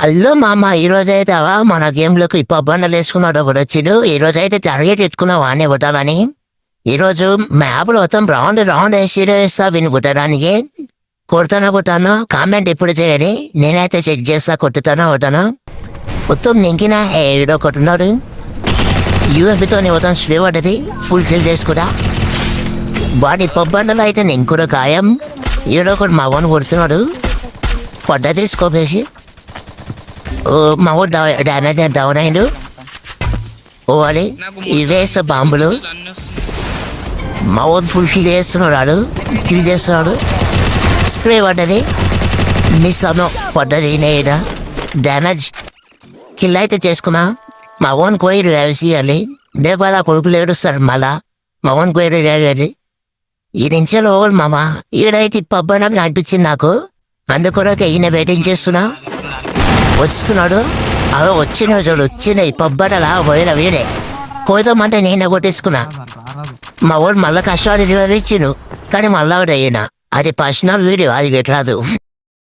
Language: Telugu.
హలో మామ, ఈరోజైతే మన గేమ్లోకి పబ్బండలు వేసుకున్నాడు ఒకటి వచ్చిడు. ఈరోజైతే టార్గెట్ ఎట్టుకున్నావు వాడిని కొట్టాలని. ఈరోజు మ్యాప్లో మొత్తం రౌండ్ రౌండ్ వేస్తా విని కొట్టడానికి. కొడతానో కామెంట్ ఎప్పుడు చేయాలి, నేనైతే చెక్ చేస్తా కొట్టుతానో కొట్టాను. మొత్తం నింకిన ఏడో కొట్టున్నాడు. యూఎఫ్తో మొత్తం స్లో పడ్డది, ఫుల్ కిల్ చేసుకుంటా. వాడి పబ్బండలు అయితే నింకుడు ఖాయం. ఈడో ఒకటి మా వాడిని కొడుతున్నాడు, పడ్డది స్కోప్ వేసి. మా ఊరు డ్యామేజ్ డౌన్ అయిండు. ఓవాలి ఇవేస్తా బాంబులు. మా ఊరు ఫుల్ కిల్ చేస్తున్నాడు. స్ప్రే పడ్డది, మిస్ అను పడ్డది. నేను డ్యామేజ్ కిల్ అయితే చేసుకున్నా. మా ఓన్ కోయిరు వేసేయాలి, లేకపోతే ఆ కొడుకులు ఏడుస్తాడు మళ్ళా. మా ఓన్ కోయిరు వేయాలి. ఈ నుంచేలో మామ ఈడైతే పబ్బని అనిపించింది నాకు. అందుకొరకే ఈయన వెయిటింగ్ చేస్తున్నా. వస్తున్నాడు, అవి వచ్చినాయి పబ్బనలా పోయిన వీడే. పోతామంటే నేనే కొట్టేసుకున్నా. మా ఊరు మళ్ళీ కష్టాలు ఇచ్చిండు, కానీ మళ్ళా అయినా అది పర్సనల్ వీడియో, అది పెట్టరాదు.